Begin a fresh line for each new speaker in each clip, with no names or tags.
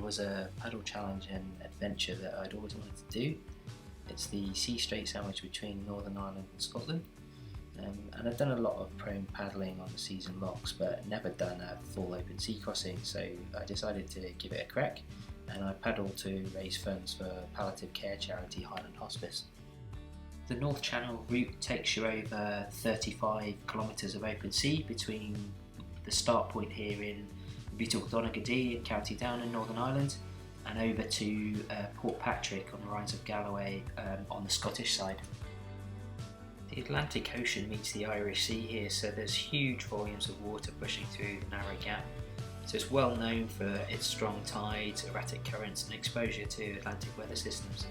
was a paddle challenge and adventure that I'd always wanted to do. It's the sea strait sandwich between Northern Ireland and Scotland. And I've done a lot of prone paddling on the seas and locks, but never done a full open sea crossing, so I decided to give it a crack, and I paddled to raise funds for palliative care charity Highland Hospice. The North Channel route takes you over 35 kilometres of open sea between the start point here in beautiful Donaghadee in County Down in Northern Ireland and over to Port Patrick on the Rhines of Galloway on the Scottish side. The Atlantic Ocean meets the Irish Sea here, so there's huge volumes of water pushing through the narrow gap. So it's well known for its strong tides, erratic currents and exposure to Atlantic weather systems.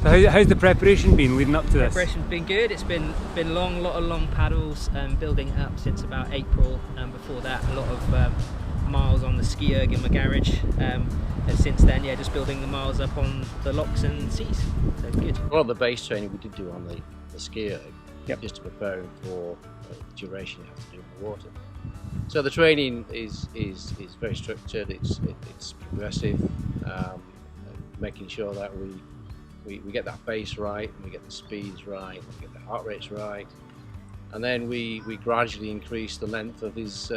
So how's the preparation been leading up to this?
Preparation's been good. It's been long, a lot of long paddles, building up since about April. Before that, a lot of miles on the ski erg in my garage. And since then, yeah, just building the miles up on the locks and seas. So it's good.
A lot of the base training we did do on the ski erg,
yep,
just to prepare for the duration you have to do in the water. So the training is very structured. It's progressive, making sure that we get that base right, and we get the speeds right, we get the heart rates right, and then we gradually increase the length of his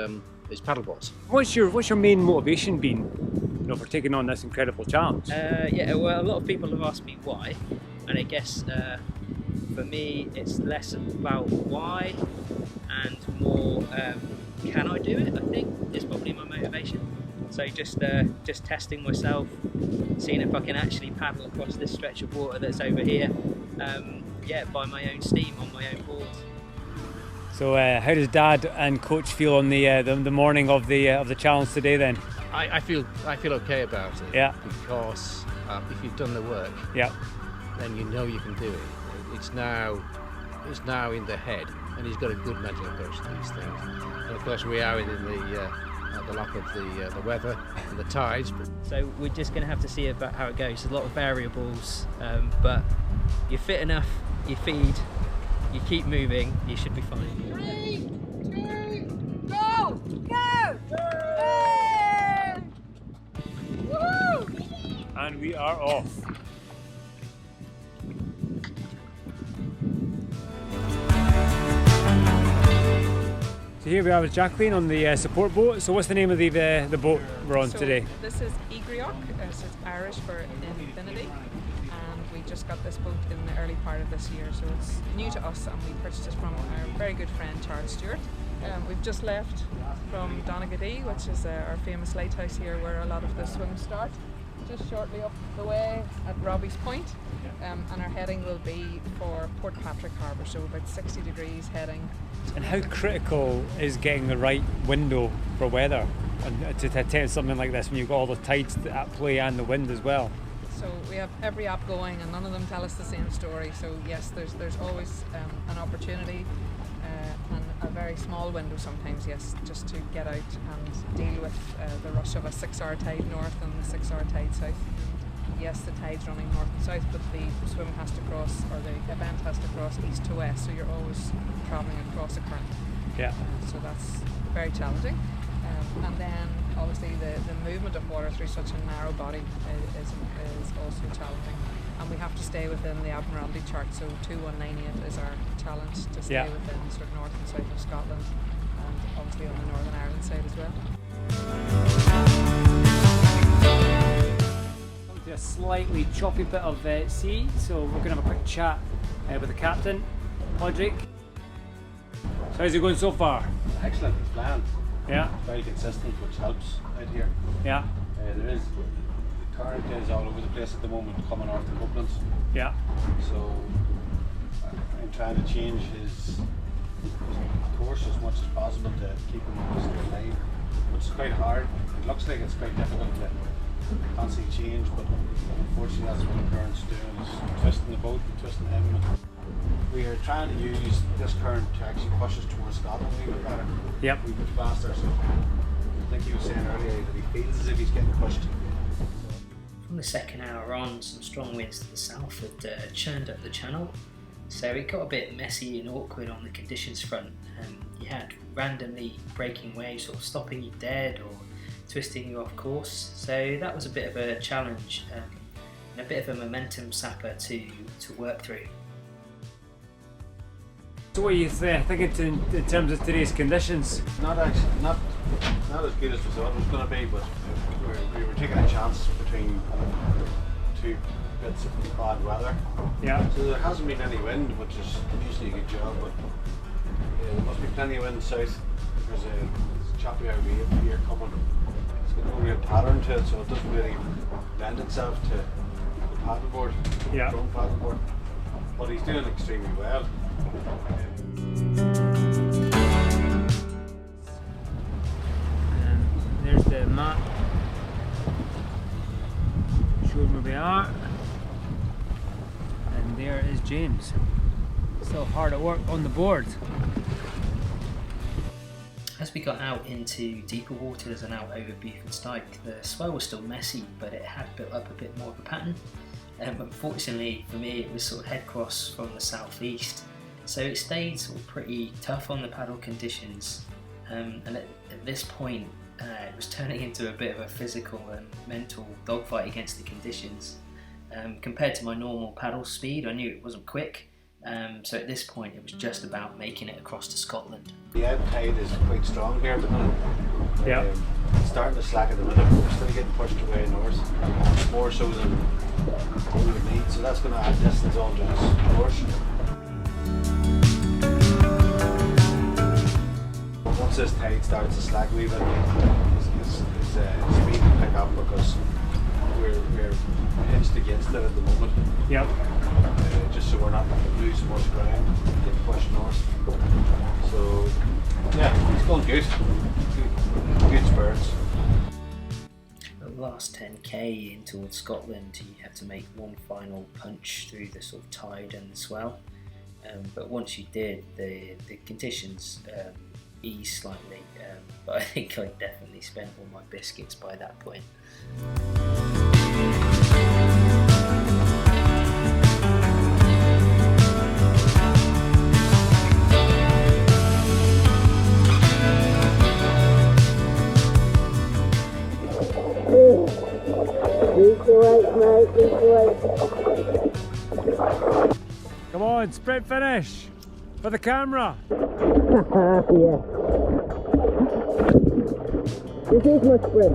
paddleboards.
What's your main motivation been, for taking on this incredible challenge?
Yeah, well, a lot of people have asked me why, and I guess for me it's less about why and more can I do it, I think, is probably my motivation. So just testing myself, seeing if I can actually paddle across this stretch of water that's over here, yeah, by my own steam on my own board.
So how does Dad and Coach feel on the morning of the challenge today then?
I feel okay about it.
Yeah.
Because if you've done the work,
yeah,
then you know you can do it. It's now in the head, and he's got a good mental approach to these things. And of course, we are within the lack of the weather and the tides.
So we're just going to have to see about how it goes. There's a lot of variables, but you're fit enough, you feed, you keep moving, you should be fine.
3, 2, go! Go! Hey! Woohoo!
And we are off. So here we are with Jacqueline on the support boat. So what's the name of the boat we're on today?
This is Egrioch, so it's Irish for infinity, and we just got this boat in the early part of this year, so it's new to us, and we purchased it from our very good friend Charles Stewart. We've just left from Donaghadee, which is our famous lighthouse here where a lot of the swims start, just shortly up the way at Robbie's Point, and our heading will be for Port Patrick Harbour, so about 60 degrees heading.
And how critical is getting the right window for weather and to attempt something like this when you've got all the tides at play and the wind as well?
So we have every app going, and none of them tell us the same story. So yes, there's always an opportunity and a very small window sometimes, yes, just to get out and deal with the rush of a 6-hour tide north and the 6-hour tide south. Yes, the tide's running north and south, but the swim has to cross, or the event has to cross east to west, so you're always travelling across a current.
Yeah.
So that's very challenging. And then obviously the movement of water through such a narrow body is also challenging. And we have to stay within the Admiralty chart, so 2198 is our challenge, to stay within sort of north and south of Scotland, and obviously on the Northern Ireland side as well.
A slightly choppy bit of sea, so we're going to have a quick chat with the captain, Podrick. So how's it going so far?
Excellent, it's planned.
Yeah.
Very consistent, which helps out here.
Yeah.
The current is all over the place at the moment, coming off the couplings.
Yeah.
So I'm trying to change his course as much as possible to keep him in the straight line, which is quite hard. It looks like it's quite difficult to constantly change, but unfortunately that's what the current's doing, is twisting the boat and twisting him. We are trying to use this current to actually push us towards Scotland a wee bit better.
Yep.
A wee bit faster. So I think he was saying earlier that he feels as if he's getting pushed.
From the second hour on, some strong winds to the south had churned up the channel, So it got a bit messy and awkward on the conditions front. You had randomly breaking waves sort of stopping you dead or twisting you off course, so that was a bit of a challenge and a bit of a momentum sapper to work through.
So what are you thinking in terms of today's conditions?
Not as good as we thought it was going to be, but we were taking a chance between two bits of bad weather.
Yeah.
So there hasn't been any wind, which is usually a good job, but there must be plenty of wind south. There's a choppy out wave here coming. It's got no real pattern to it, so it doesn't really lend itself to the paddleboard,
Yeah.
Prone Paddleboard. But he's doing extremely well.
And there's the map. Shows where we are. And there is James. Still hard at work on the board.
As we got out into deeper waters and out over Buford Dyke, the swell was still messy, but it had built up a bit more of a pattern. Unfortunately for me, it was sort of head cross from the southeast, so it stayed sort of pretty tough on the paddle conditions. And at this point, it was turning into a bit of a physical and mental dogfight against the conditions. Compared to my normal paddle speed, I knew it wasn't quick. So at this point, it was just about making it across to Scotland.
The ebb tide is quite strong here at the minute.
Yeah.
It's starting to slack at the minute, but we're still getting pushed away north, more so than we would need, so that's going to add distance onto us course. Once this tide starts to slack a wee bit, his speed will pick up because we're hitched against it at the moment.
Yep.
Just so we're not losing much ground, getting pushed north. So yeah, it's going good. Good spirits.
The last 10k in towards Scotland, you had to make one final punch through the sort of tide and the swell. But once you did, the conditions eased slightly. But I think I definitely spent all my biscuits by that point.
Come on, sprint finish for the camera.
Yeah. This is my sprint.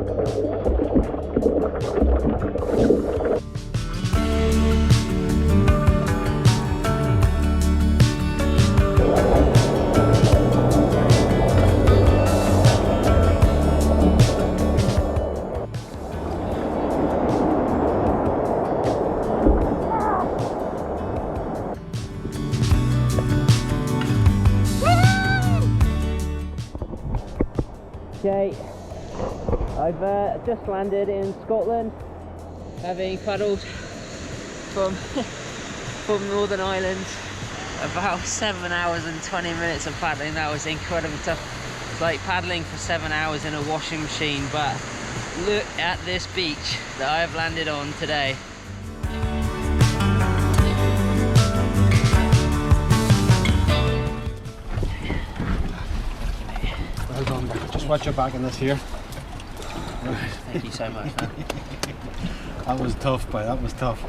Okay, I've just landed in Scotland, having paddled from Northern Ireland. About 7 hours and 20 minutes of paddling. That was incredibly tough. It's like paddling for 7 hours in a washing machine, but look at this beach that I have landed on today.
Well done, just watch your back in this here.
Thank you so much, man.
That was tough, boy, that was tough.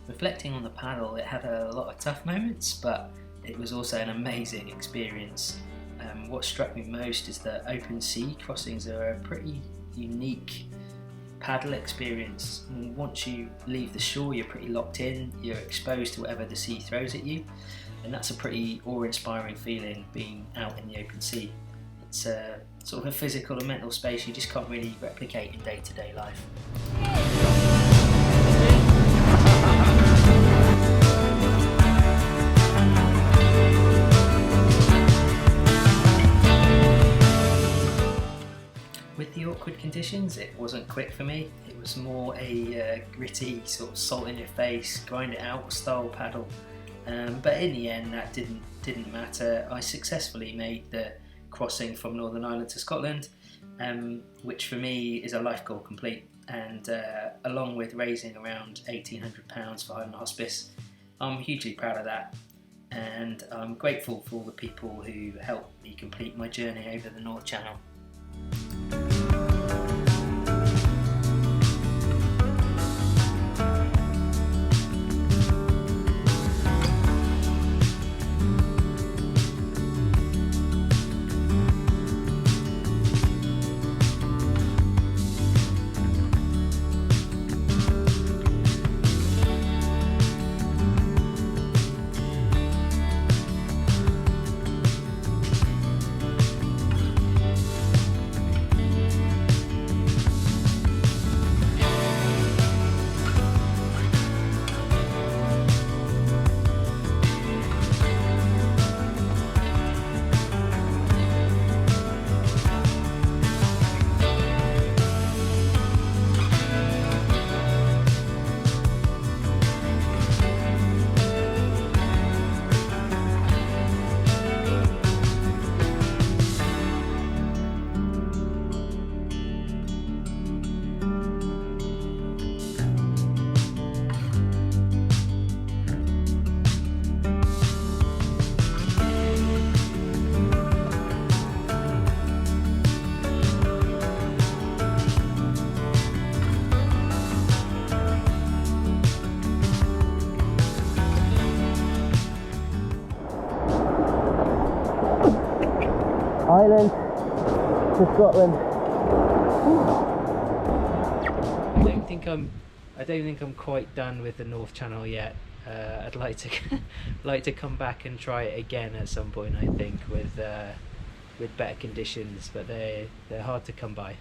Reflecting on the paddle, it had a lot of tough moments, but it was also an amazing experience. What struck me most is that open sea crossings are a pretty unique paddle experience. And once you leave the shore, you're pretty locked in, you're exposed to whatever the sea throws at you, and that's a pretty awe-inspiring feeling, being out in the open sea. It's a sort of a physical and mental space you just can't really replicate in day-to-day life. With the awkward conditions, it wasn't quick for me. It was more a gritty, sort of salt in your face, grind it out style paddle. But in the end, that didn't matter. I successfully made the crossing from Northern Ireland to Scotland, which for me is a life goal complete. and along with raising around £1,800 for Highland Hospice, I'm hugely proud of that, and I'm grateful for all the people who helped me complete my journey over the North Channel.
Ireland to Scotland.
I don't think I'm quite done with the North Channel yet. I'd like to come back and try it again at some point. I think with better conditions, but they're hard to come by.